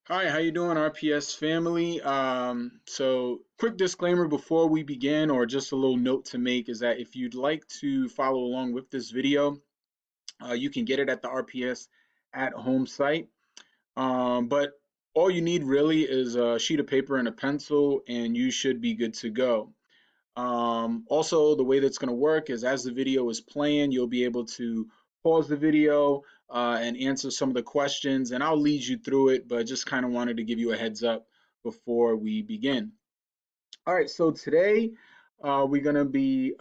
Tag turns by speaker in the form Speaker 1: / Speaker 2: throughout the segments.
Speaker 1: Hi, how you doing, RPS family? So quick disclaimer before we begin, or just a little note to make, is that if you'd like to follow along with this video, you can get it at the RPS at home site. But all you need really is a sheet of paper and a pencil, and you should be good to go. Also, the way that's going to work is as the video is playing, you'll be able to pause the video and answer some of the questions, and I'll lead you through it, but just kind of wanted to give you a heads up before we begin. All right, so today we're going to be,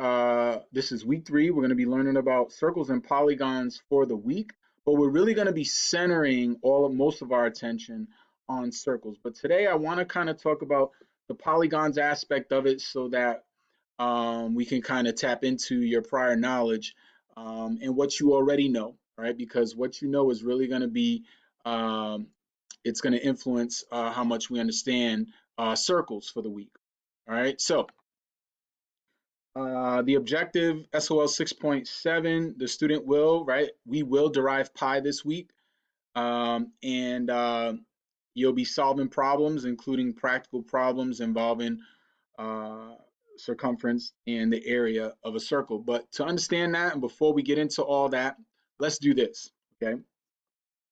Speaker 1: this is week 3, we're going to be learning about circles and polygons for the week, but we're really going to be centering most of our attention on circles. But today I want to kind of talk about the polygons aspect of it so that we can kind of tap into your prior knowledge and what you already know, right? Because what you know is really going to be, it's going to influence how much we understand circles for the week. All right, so the objective SOL 6.7, the student will, right? We will derive pi this week, and you'll be solving problems, including practical problems involving uh, circumference and the area of a circle. But to understand that, and before we get into all that, let's do this, okay?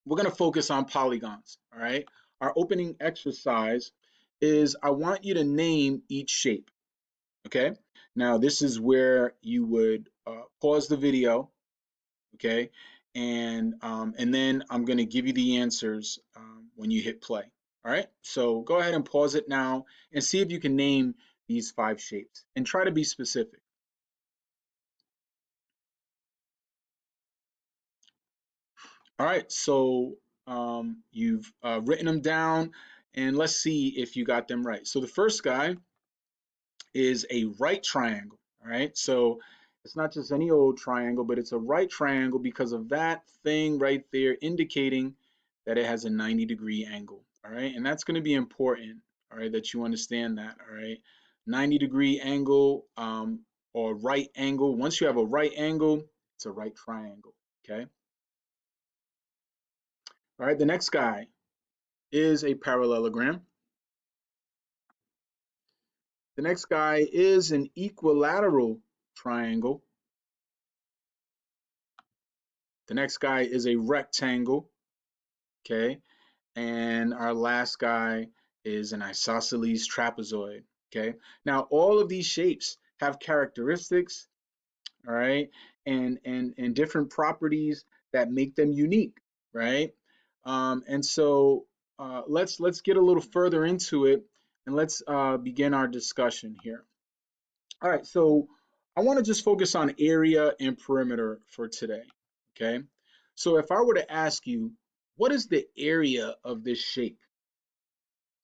Speaker 1: We're going to focus on polygons, all right? Our opening exercise is I want you to name each shape, okay? Now, this is where you would pause the video, okay? And then I'm going to give you the answers when you hit play, all right? So go ahead and pause it now and see if you can name these 5 shapes and try to be specific. All right, so you've written them down, and let's see if you got them right. So the first guy is a right triangle, all right? So it's not just any old triangle, but it's a right triangle because of that thing right there indicating that it has a 90-degree angle, all right? And that's going to be important, all right, that you understand that, all right? 90-degree angle or right angle. Once you have a right angle, it's a right triangle, okay? All right, the next guy is a parallelogram. The next guy is an equilateral triangle. The next guy is a rectangle, okay? And our last guy is an isosceles trapezoid, okay? Now, all of these shapes have characteristics, all right, and different properties that make them unique, right? And so let's get a little further into it, and let's begin our discussion here. All right, so I want to just focus on area and perimeter for today, okay? So if I were to ask you, what is the area of this shape?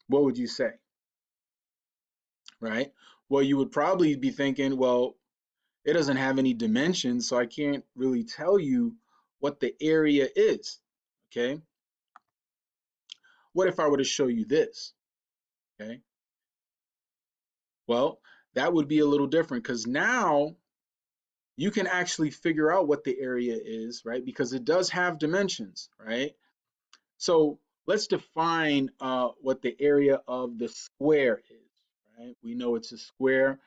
Speaker 1: What would you say, right? Well, you would probably be thinking, well, it doesn't have any dimensions, so I can't really tell you what the area is, okay? What if I were to show you this, okay? Well, that would be a little different because now you can actually figure out what the area is, right? Because it does have dimensions, right? So let's define what the area of the square is, right? We know it's a square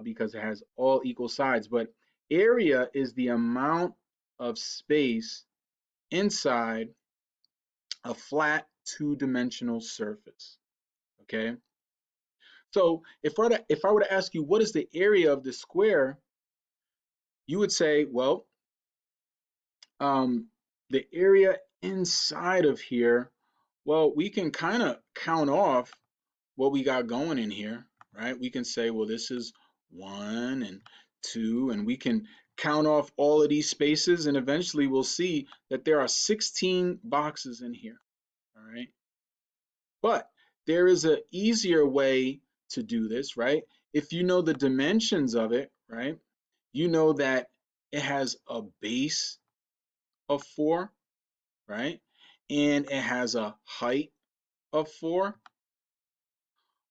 Speaker 1: because it has all equal sides, but area is the amount of space inside a flat two-dimensional surface, okay? So if I were to ask you what is the area of the square, you would say, well, the area inside of here, well, we can kind of count off what we got going in here, right? We can say, well, this is 1 and 2, and we can count off all of these spaces, and eventually we'll see that there are 16 boxes in here, all right? But there is an easier way to do this, right? If you know the dimensions of it, right? You know that it has a base of 4, right? And it has a height of 4.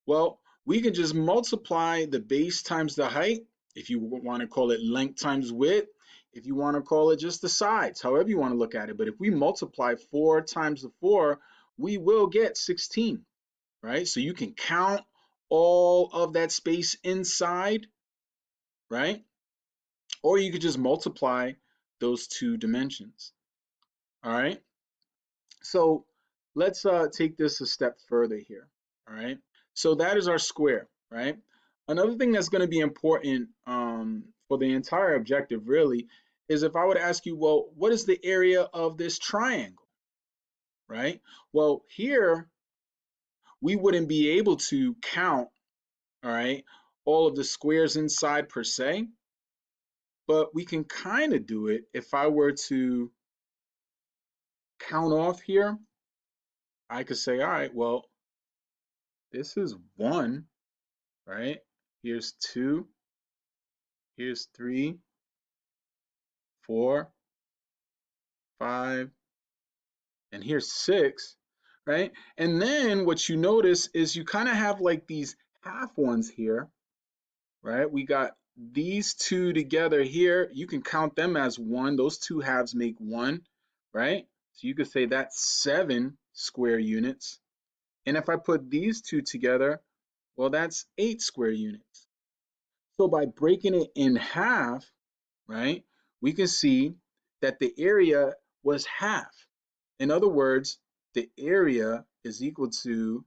Speaker 1: Well, we can just multiply the base times the height, if you want to call it length times width, if you want to call it just the sides, however you want to look at it. But if we multiply 4 times the 4, we will get 16, right? So you can count all of that space inside, right? Or you could just multiply those two dimensions, all right? So let's take this a step further here, all right? So that is our square, right? Another thing that's going to be important for the entire objective really is if I would ask you, well, what is the area of this triangle, right? Well, here we wouldn't be able to count, all right, all of the squares inside per se, but we can kind of do it if I were to count off here. I could say, all right, well, this is 1, right? Here's 2, here's 3, 4, 5, and here's 6, right? And then what you notice is you kind of have like these half ones here, right? We got these two together here. You can count them as 1. Those two halves make 1, right? So you could say that's 7 square units. And if I put these two together, well, that's 8 square units. So by breaking it in half, right, we can see that the area was half. In other words, the area is equal to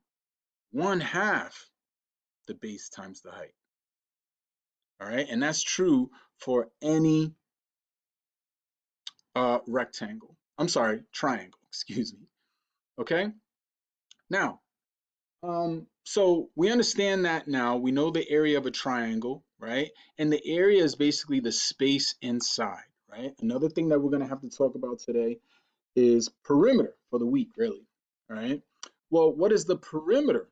Speaker 1: 1/2 the base times the height. All right, and that's true for any rectangle. I'm sorry, triangle, excuse me. Okay, now, so we understand that now. We know the area of a triangle, right? And the area is basically the space inside, right? Another thing that we're going to have to talk about today is perimeter for the week, really. All right. Well, what is the perimeter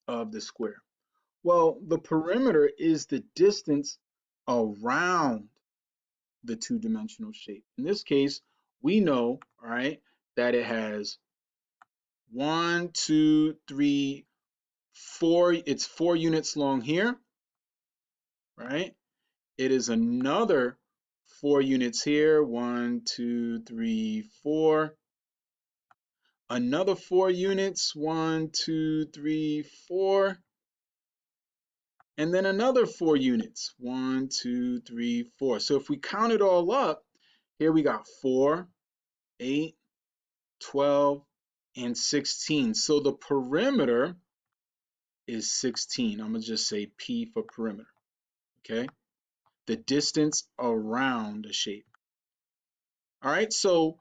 Speaker 1: of the square? Well, the perimeter is the distance around the two-dimensional shape. In this case, we know, all right, that it has 1, 2, 3, 4. It's 4 units long here, right? It is another 4 units here. 1, 2, 3, 4. Another 4 units, 1, 2, 3, 4, and then another 4 units, 1, 2, 3, 4. So if we count it all up, here we got 4, 8, 12, and 16. So the perimeter is 16. I'm going to just say P for perimeter, okay? The distance around a shape. All right, so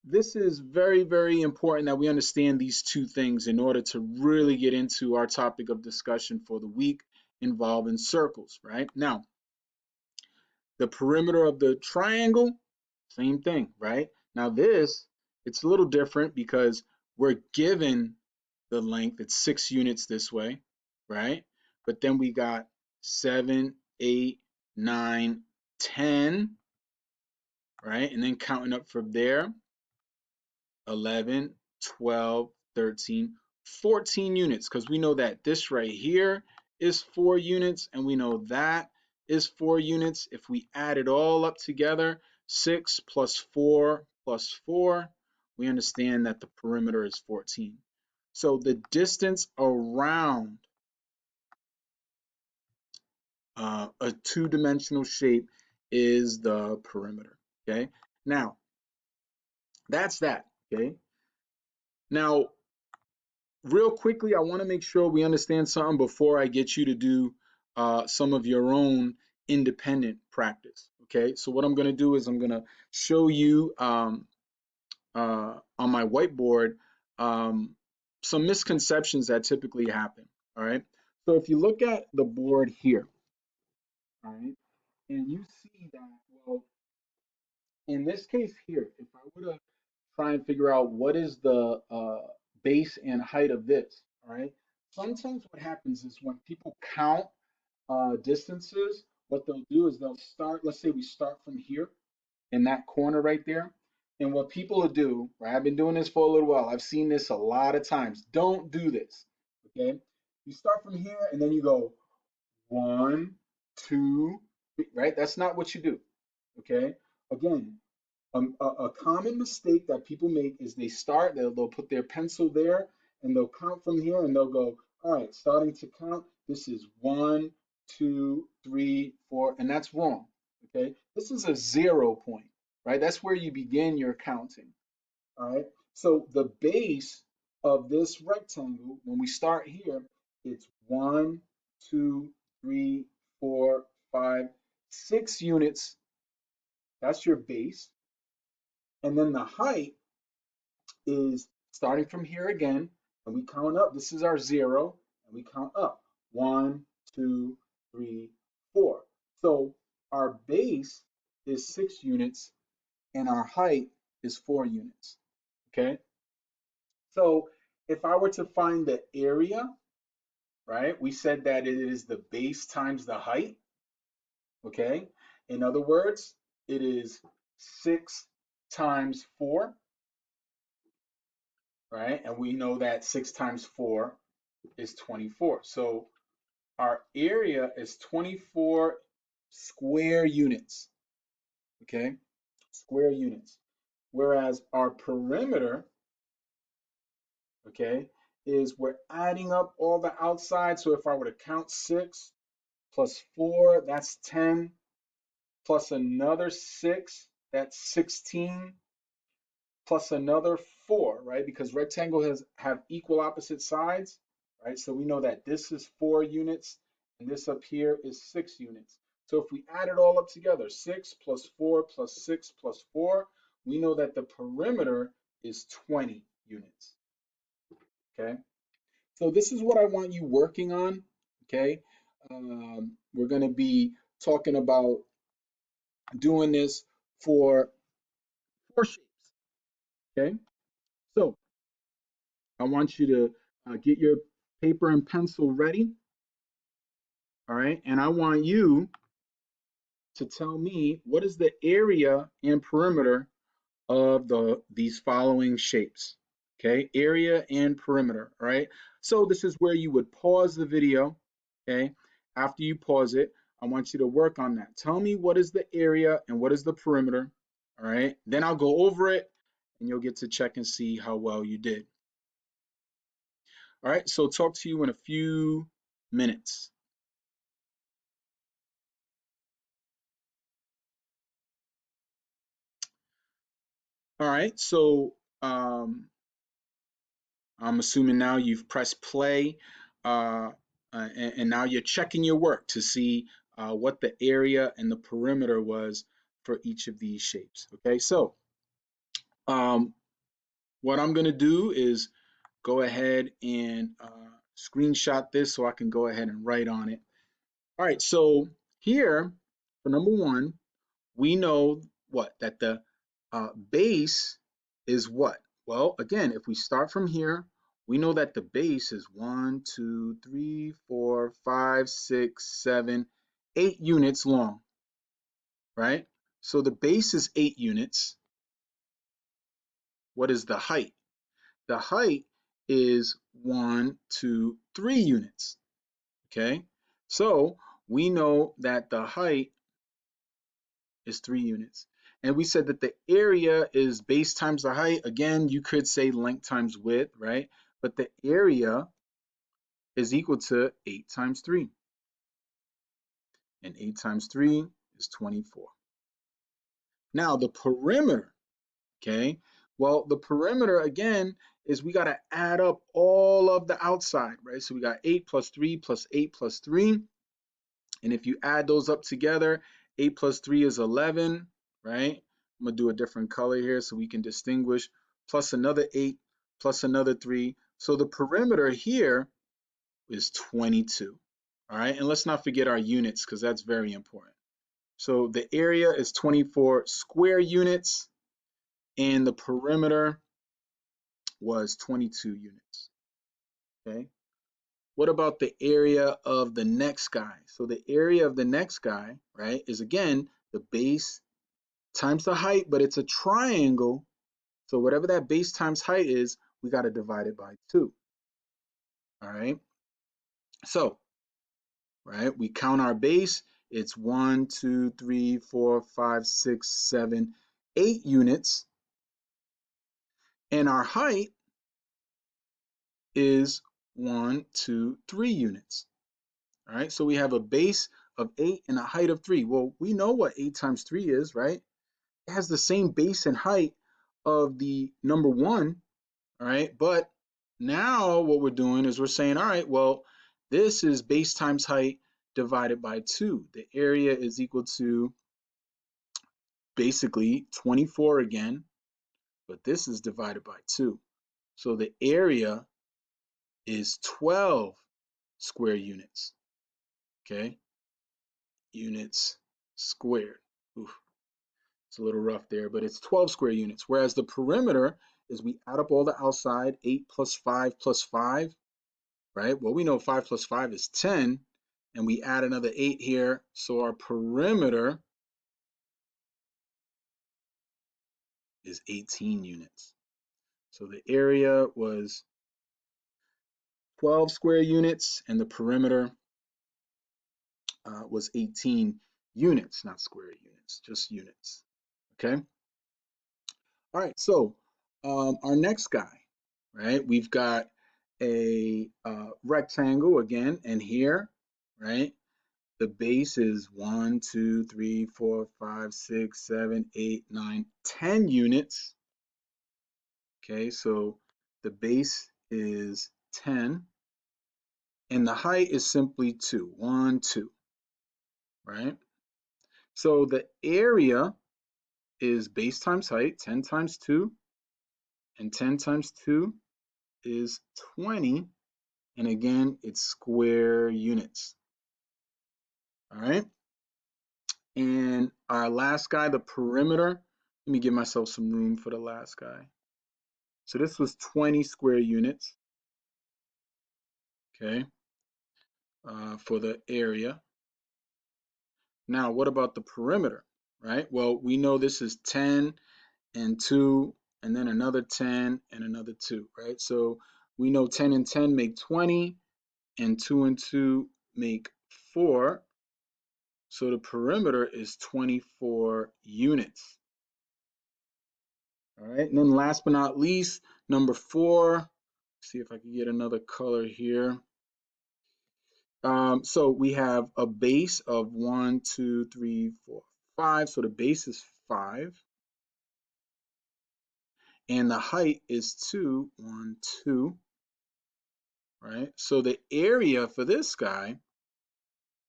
Speaker 1: this is very, very important that we understand these two things in order to really get into our topic of discussion for the week involving circles, right? Now, the perimeter of the triangle, same thing, right? Now this, it's a little different because we're given the length, it's 6 units this way, right? But then we got 7, 8, 9, 10, right? And then counting up from there, 11, 12, 13, 14 units, because we know that this right here is 4 units, and we know that is 4 units. If we add it all up together, 6 plus 4 plus 4, we understand that the perimeter is 14. So the distance around a two-dimensional shape is the perimeter, okay? Now, that's that, okay? Now, real quickly, I want to make sure we understand something before I get you to do some of your own independent practice. Okay, so what I'm going to do is I'm going to show you on my whiteboard some misconceptions that typically happen. All right, so if you look at the board here, all right, and you see that, well, in this case here, if I were to try and figure out what is the base and height of this, all right? Sometimes what happens is when people count distances, what they'll do is they'll start, let's say we start from here in that corner right there. And what people will do, right, I've been doing this for a little while. I've seen this a lot of times. Don't do this, okay? You start from here and then you go 1, 2, right? That's not what you do, okay? Again, A common mistake that people make is they start, they'll put their pencil there and they'll count from here and they'll go, all right, starting to count, this is 1, 2, 3, 4, and that's wrong. Okay, this is a 0 point, right? That's where you begin your counting. All right, so the base of this rectangle, when we start here, it's 1, 2, 3, 4, 5, 6 units. That's your base. And then the height is starting from here again, and we count up. This is our 0, and we count up. 1, 2, 3, 4. So our base is 6 units, and our height is 4 units. Okay? So if I were to find the area, right, we said that it is the base times the height. Okay? In other words, it is 6 times 4, right? And we know that 6 times 4 is 24. So our area is 24 square units, okay? Square units. Whereas our perimeter, okay, is we're adding up all the outside. So if I were to count 6 plus 4, that's 10, plus another 6, that's 16, plus another 4, right? Because rectangle have equal opposite sides, right? So we know that this is 4 units and this up here is 6 units. So if we add it all up together, 6 plus 4 plus 6 plus 4, we know that the perimeter is 20 units, okay? So this is what I want you working on, okay? We're going to be talking about doing this for 4 shapes, okay? So I want you to get your paper and pencil ready, all right? And I want you to tell me what is the area and perimeter of these following shapes, okay? Area and perimeter, all right? So this is where you would pause the video, okay? After you pause it, I want you to work on that. Tell me what is the area and what is the perimeter, all right? Then I'll go over it and you'll get to check and see how well you did. All right, so talk to you in a few minutes. All right, so I'm assuming now you've pressed play and now you're checking your work to see what the area and the perimeter was for each of these shapes. Okay, so um, what I'm going to do is go ahead and screenshot this so I can go ahead and write on it. All right, so here for number 1, we know what? That the base is what? Well, again, if we start from here, we know that the base is 1, 2, 3, 4, 5, 6, 7, 8 units long, right? So the base is 8 units. What is the height? The height is 1, 2, 3 units, okay? So we know that the height is 3 units. And we said that the area is base times the height. Again, you could say length times width, right? But the area is equal to 8 times 3. And 8 times 3 is 24. Now, the perimeter, okay? Well, the perimeter, again, is we got to add up all of the outside, right? So we got 8 plus 3 plus 8 plus 3. And if you add those up together, 8 plus 3 is 11, right? I'm going to do a different color here so we can distinguish. Plus another 8, plus another 3. So the perimeter here is 22. All right, and let's not forget our units because that's very important. So the area is 24 square units, and the perimeter was 22 units. Okay. What about the area of the next guy? So the area of the next guy, right, is again the base times the height, but it's a triangle. So whatever that base times height is, we got to divide it by 2. All right. So, right, we count our base. It's 1, 2, 3, 4, 5, 6, 7, 8 units, and our height is 1, 2, 3 units. All right, so we have a base of 8 and a height of 3. Well, we know what 8 times 3 is, right? It has the same base and height of the number 1, all right? But now what we're doing is we're saying, all right, well, this is base times height divided by 2. The area is equal to basically 24 again, but this is divided by 2. So the area is 12 square units, okay? Units squared. Oof, it's a little rough there, but it's 12 square units. Whereas the perimeter is we add up all the outside, 8 plus 5 plus 5, right? Well, we know 5 plus 5 is 10, and we add another 8 here, so our perimeter is 18 units. So the area was 12 square units, and the perimeter was 18 units, not square units, just units, okay? All right, so our next guy, right? We've got a rectangle again, and here, right? The base is 1, 2, 3, 4, 5, 6, 7, 8, 9, 10 units. Okay, so the base is 10, and the height is simply 2, 1, 2, right? So the area is base times height, 10 times 2, and 10 times 2 is 20, and again, it's square units, all right? And our last guy, the perimeter, let me give myself some room for the last guy. So this was 20 square units, okay, for the area. Now, what about the perimeter, right? Well, we know this is 10 and 2, and then another 10 and another 2, right? So we know 10 and 10 make 20, and 2 and 2 make 4. So the perimeter is 24 units. All right, and then last but not least, number 4. See if I can get another color here. So we have a base of 1, 2, 3, 4, 5. So the base is 5. And the height is 2, 1, 2. Right? So the area for this guy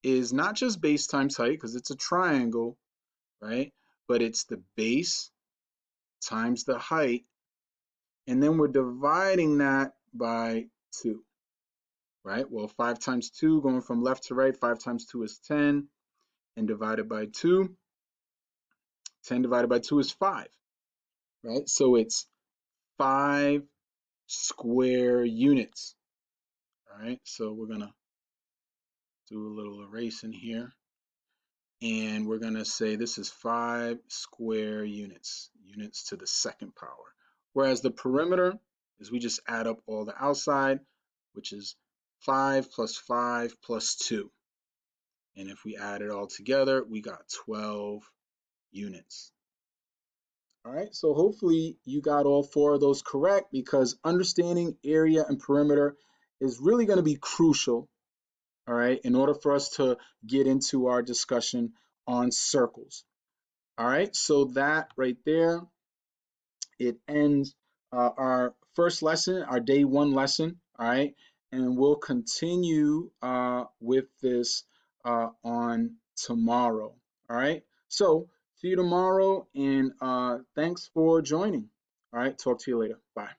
Speaker 1: is not just base times height because it's a triangle, right? But it's the base times the height. And then we're dividing that by 2. Right? Well, 5 times 2, going from left to right, 5 times 2 is 10, and divided by 2, 10 divided by 2 is 5, right? So it's 5 square units, all right? So we're going to do a little erasing here, and we're going to say this is 5 square units, units to the second power. Whereas the perimeter is we just add up all the outside, which is 5 plus 5 plus 2. And if we add it all together, we got 12 units. All right, so hopefully you got all 4 of those correct because understanding area and perimeter is really going to be crucial, all right, in order for us to get into our discussion on circles. All right, so that right there, it ends our first lesson, our day 1 lesson, all right, and we'll continue with this on tomorrow, all right? So see you tomorrow, and thanks for joining. All right, talk to you later. Bye.